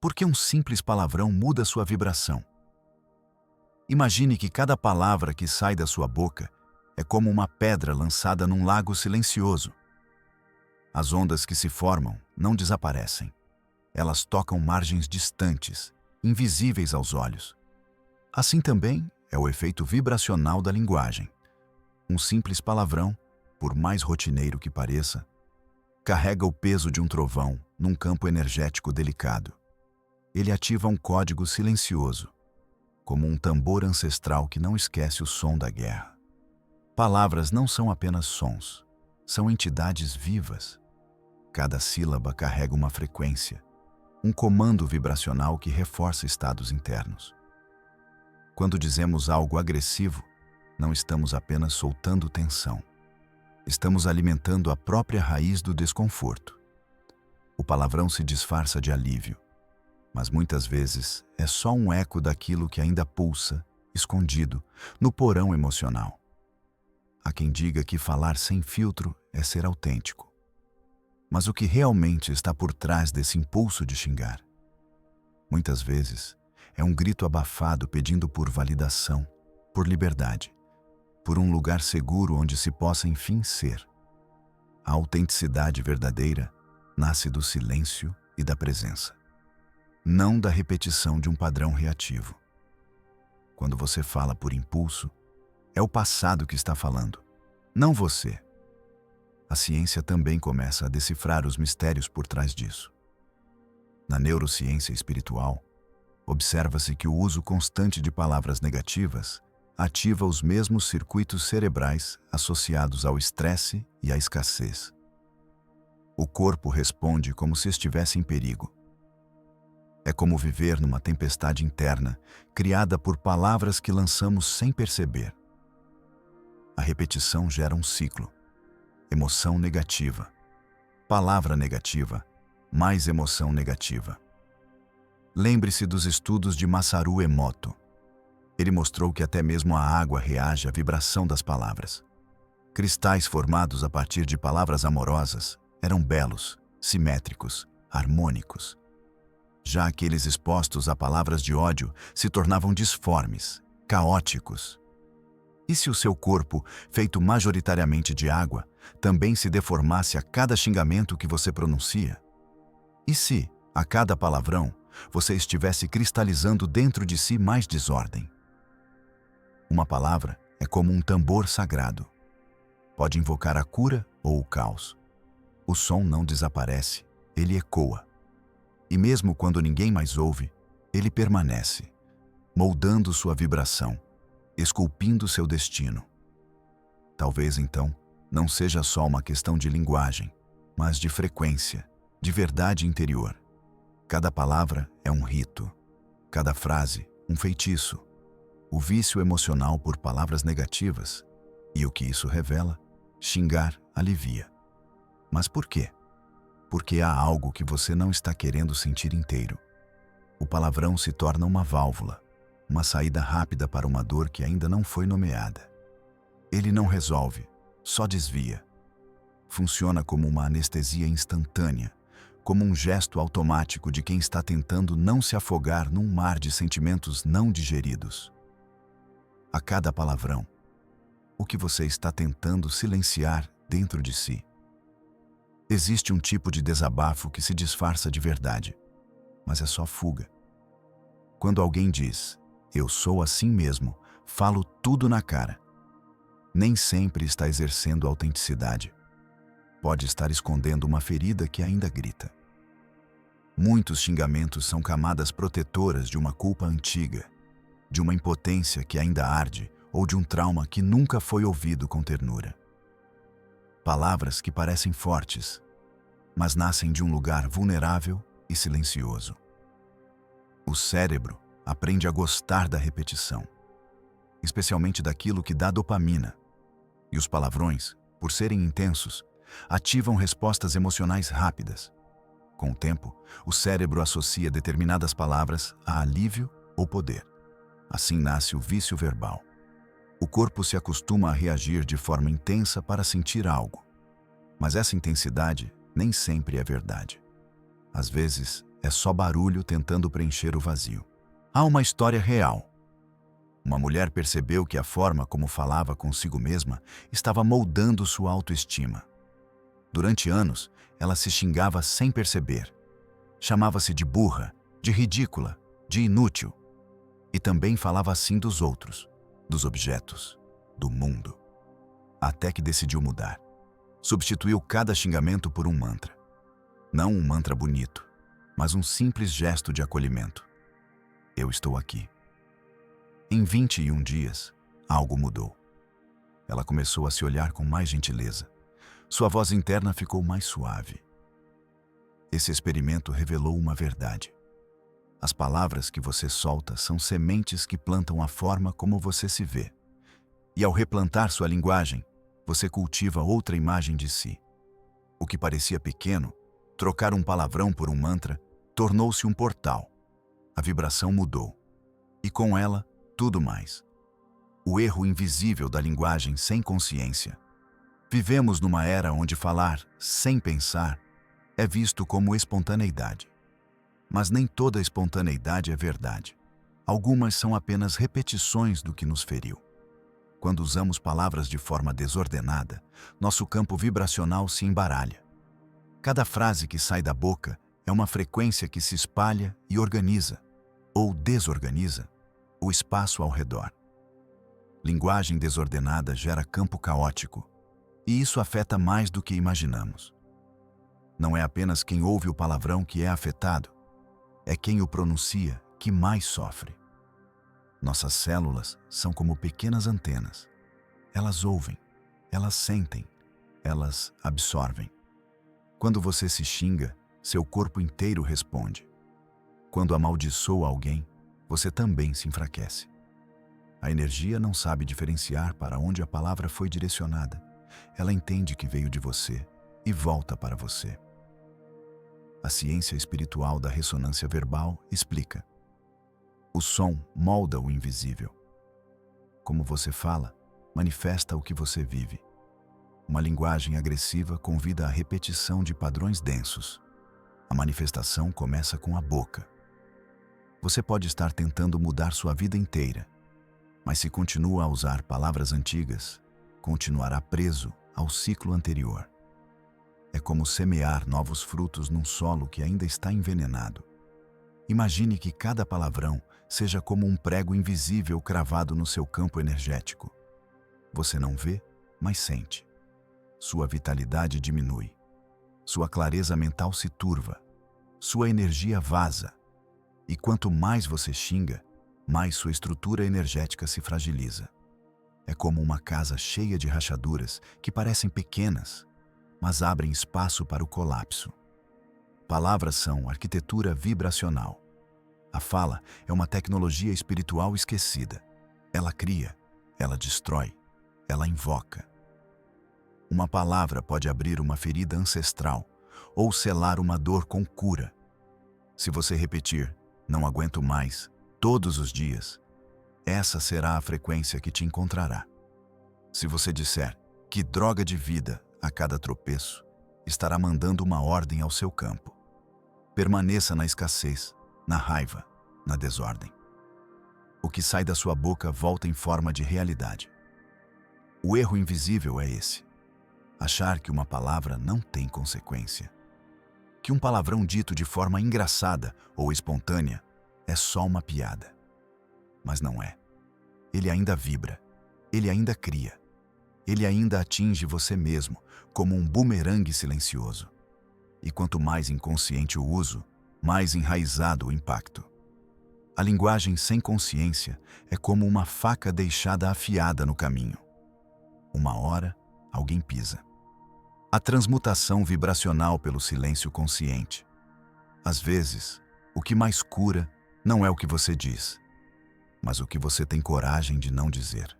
Porque um simples palavrão muda sua vibração. Imagine que cada palavra que sai da sua boca é como uma pedra lançada num lago silencioso. As ondas que se formam não desaparecem. Elas tocam margens distantes, invisíveis aos olhos. Assim também é o efeito vibracional da linguagem. Um simples palavrão, por mais rotineiro que pareça, carrega o peso de um trovão num campo energético delicado. Ele ativa um código silencioso, como um tambor ancestral que não esquece o som da guerra. Palavras não são apenas sons, são entidades vivas. Cada sílaba carrega uma frequência, um comando vibracional que reforça estados internos. Quando dizemos algo agressivo, não estamos apenas soltando tensão. Estamos alimentando a própria raiz do desconforto. O palavrão se disfarça de alívio, mas muitas vezes é só um eco daquilo que ainda pulsa, escondido, no porão emocional. Há quem diga que falar sem filtro é ser autêntico. Mas o que realmente está por trás desse impulso de xingar? Muitas vezes é um grito abafado pedindo por validação, por liberdade, por um lugar seguro onde se possa enfim ser. A autenticidade verdadeira nasce do silêncio e da presença, não da repetição de um padrão reativo. Quando você fala por impulso, é o passado que está falando, não você. A ciência também começa a decifrar os mistérios por trás disso. Na neurociência espiritual, observa-se que o uso constante de palavras negativas ativa os mesmos circuitos cerebrais associados ao estresse e à escassez. O corpo responde como se estivesse em perigo. É como viver numa tempestade interna, criada por palavras que lançamos sem perceber. A repetição gera um ciclo. Emoção negativa. Palavra negativa, mais emoção negativa. Lembre-se dos estudos de Masaru Emoto. Ele mostrou que até mesmo a água reage à vibração das palavras. Cristais formados a partir de palavras amorosas eram belos, simétricos, harmônicos. Já aqueles expostos a palavras de ódio se tornavam disformes, caóticos. E se o seu corpo, feito majoritariamente de água, também se deformasse a cada xingamento que você pronuncia? E se, a cada palavrão, você estivesse cristalizando dentro de si mais desordem? Uma palavra é como um tambor sagrado. Pode invocar a cura ou o caos. O som não desaparece, ele ecoa. E mesmo quando ninguém mais ouve, ele permanece, moldando sua vibração, esculpindo seu destino. Talvez, então, não seja só uma questão de linguagem, mas de frequência, de verdade interior. Cada palavra é um rito, cada frase um feitiço. O vício emocional por palavras negativas. E o que isso revela? Xingar alivia. Mas por quê? Porque há algo que você não está querendo sentir inteiro. O palavrão se torna uma válvula, uma saída rápida para uma dor que ainda não foi nomeada. Ele não resolve, só desvia. Funciona como uma anestesia instantânea, como um gesto automático de quem está tentando não se afogar num mar de sentimentos não digeridos. A cada palavrão, o que você está tentando silenciar dentro de si? Existe um tipo de desabafo que se disfarça de verdade, mas é só fuga. Quando alguém diz, "Eu sou assim mesmo, falo tudo na cara", nem sempre está exercendo autenticidade. Pode estar escondendo uma ferida que ainda grita. Muitos xingamentos são camadas protetoras de uma culpa antiga, de uma impotência que ainda arde ou de um trauma que nunca foi ouvido com ternura. Palavras que parecem fortes, mas nascem de um lugar vulnerável e silencioso. O cérebro aprende a gostar da repetição, especialmente daquilo que dá dopamina. E os palavrões, por serem intensos, ativam respostas emocionais rápidas. Com o tempo, o cérebro associa determinadas palavras a alívio ou poder. Assim nasce o vício verbal. O corpo se acostuma a reagir de forma intensa para sentir algo. Mas essa intensidade nem sempre é verdade. Às vezes, é só barulho tentando preencher o vazio. Há uma história real. Uma mulher percebeu que a forma como falava consigo mesma estava moldando sua autoestima. Durante anos, ela se xingava sem perceber. Chamava-se de burra, de ridícula, de inútil. E também falava assim dos outros, dos objetos, do mundo. Até que decidiu mudar. Substituiu cada xingamento por um mantra. Não um mantra bonito, mas um simples gesto de acolhimento. Eu estou aqui. Em 21 dias, algo mudou. Ela começou a se olhar com mais gentileza. Sua voz interna ficou mais suave. Esse experimento revelou uma verdade. As palavras que você solta são sementes que plantam a forma como você se vê. E ao replantar sua linguagem, você cultiva outra imagem de si. O que parecia pequeno, trocar um palavrão por um mantra, tornou-se um portal. A vibração mudou. E com ela, tudo mais. O erro invisível da linguagem sem consciência. Vivemos numa era onde falar sem pensar é visto como espontaneidade. Mas nem toda espontaneidade é verdade. Algumas são apenas repetições do que nos feriu. Quando usamos palavras de forma desordenada, nosso campo vibracional se embaralha. Cada frase que sai da boca é uma frequência que se espalha e organiza, ou desorganiza, o espaço ao redor. Linguagem desordenada gera campo caótico, e isso afeta mais do que imaginamos. Não é apenas quem ouve o palavrão que é afetado, é quem o pronuncia que mais sofre. Nossas células são como pequenas antenas. Elas ouvem, elas sentem, elas absorvem. Quando você se xinga, seu corpo inteiro responde. Quando amaldiçoa alguém, você também se enfraquece. A energia não sabe diferenciar para onde a palavra foi direcionada. Ela entende que veio de você e volta para você. A ciência espiritual da ressonância verbal explica. O som molda o invisível. Como você fala, manifesta o que você vive. Uma linguagem agressiva convida à repetição de padrões densos. A manifestação começa com a boca. Você pode estar tentando mudar sua vida inteira, mas se continua a usar palavras antigas, continuará preso ao ciclo anterior. É como semear novos frutos num solo que ainda está envenenado. Imagine que cada palavrão seja como um prego invisível cravado no seu campo energético. Você não vê, mas sente. Sua vitalidade diminui. Sua clareza mental se turva. Sua energia vaza. E quanto mais você xinga, mais sua estrutura energética se fragiliza. É como uma casa cheia de rachaduras que parecem pequenas, mas abrem espaço para o colapso. Palavras são arquitetura vibracional. A fala é uma tecnologia espiritual esquecida. Ela cria, ela destrói, ela invoca. Uma palavra pode abrir uma ferida ancestral ou selar uma dor com cura. Se você repetir, não aguento mais, todos os dias, essa será a frequência que te encontrará. Se você disser, que droga de vida, a cada tropeço, estará mandando uma ordem ao seu campo. Permaneça na escassez, na raiva, na desordem. O que sai da sua boca volta em forma de realidade. O erro invisível é esse: achar que uma palavra não tem consequência. Que um palavrão dito de forma engraçada ou espontânea é só uma piada. Mas não é. Ele ainda vibra, ele ainda cria. Ele ainda atinge você mesmo, como um bumerangue silencioso. E quanto mais inconsciente o uso, mais enraizado o impacto. A linguagem sem consciência é como uma faca deixada afiada no caminho. Uma hora, alguém pisa. A transmutação vibracional pelo silêncio consciente. Às vezes, o que mais cura não é o que você diz, mas o que você tem coragem de não dizer.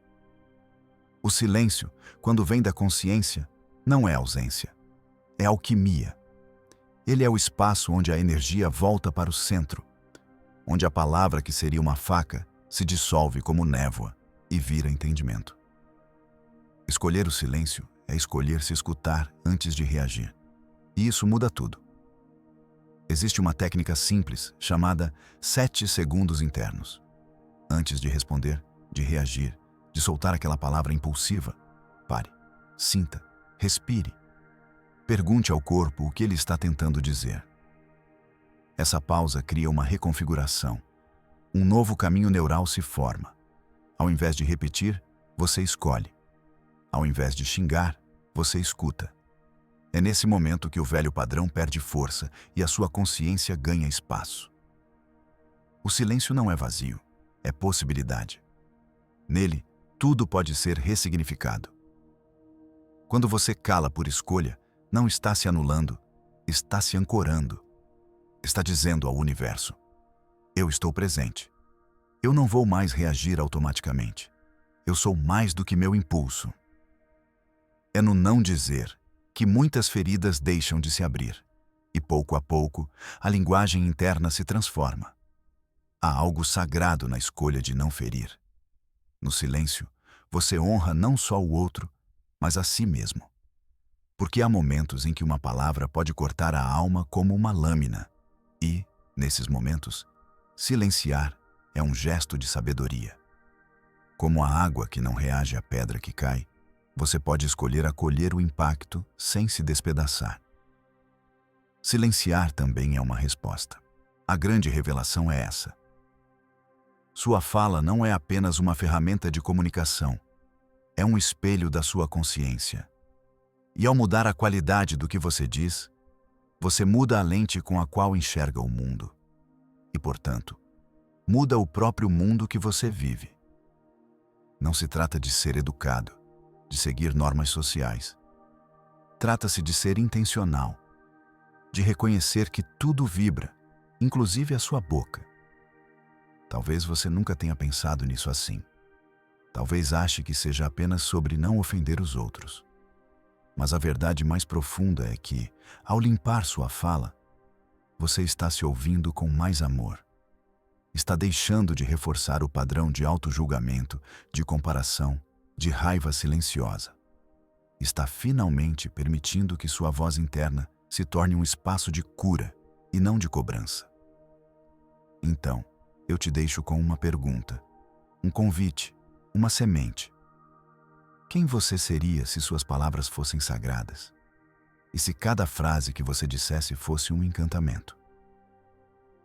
O silêncio, quando vem da consciência, não é ausência, é alquimia. Ele é o espaço onde a energia volta para o centro, onde a palavra que seria uma faca se dissolve como névoa e vira entendimento. Escolher o silêncio é escolher se escutar antes de reagir. E isso muda tudo. Existe uma técnica simples chamada 7 segundos internos. Antes de responder, de reagir, de soltar aquela palavra impulsiva, pare, sinta, respire. Pergunte ao corpo o que ele está tentando dizer. Essa pausa cria uma reconfiguração. Um novo caminho neural se forma. Ao invés de repetir, você escolhe. Ao invés de xingar, você escuta. É nesse momento que o velho padrão perde força e a sua consciência ganha espaço. O silêncio não é vazio, é possibilidade. Nele, tudo pode ser ressignificado. Quando você cala por escolha, não está se anulando, está se ancorando. Está dizendo ao universo: eu estou presente. Eu não vou mais reagir automaticamente. Eu sou mais do que meu impulso. É no não dizer que muitas feridas deixam de se abrir, e pouco a pouco a linguagem interna se transforma. Há algo sagrado na escolha de não ferir. No silêncio, você honra não só o outro, mas a si mesmo. Porque há momentos em que uma palavra pode cortar a alma como uma lâmina, e, nesses momentos, silenciar é um gesto de sabedoria. Como a água que não reage à pedra que cai, você pode escolher acolher o impacto sem se despedaçar. Silenciar também é uma resposta. A grande revelação é essa. Sua fala não é apenas uma ferramenta de comunicação, é um espelho da sua consciência. E ao mudar a qualidade do que você diz, você muda a lente com a qual enxerga o mundo. E, portanto, muda o próprio mundo que você vive. Não se trata de ser educado, de seguir normas sociais. Trata-se de ser intencional, de reconhecer que tudo vibra, inclusive a sua boca. Talvez você nunca tenha pensado nisso assim. Talvez ache que seja apenas sobre não ofender os outros. Mas a verdade mais profunda é que, ao limpar sua fala, você está se ouvindo com mais amor. Está deixando de reforçar o padrão de auto-julgamento, de comparação, de raiva silenciosa. Está finalmente permitindo que sua voz interna se torne um espaço de cura e não de cobrança. Então, eu te deixo com uma pergunta, um convite, uma semente. Quem você seria se suas palavras fossem sagradas? E se cada frase que você dissesse fosse um encantamento?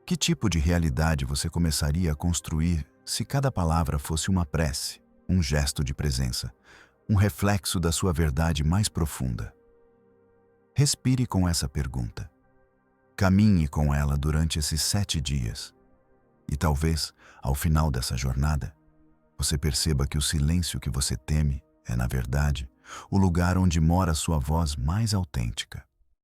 Que tipo de realidade você começaria a construir se cada palavra fosse uma prece, um gesto de presença, um reflexo da sua verdade mais profunda? Respire com essa pergunta. Caminhe com ela durante esses 7 dias. E talvez, ao final dessa jornada, você perceba que o silêncio que você teme é, na verdade, o lugar onde mora sua voz mais autêntica.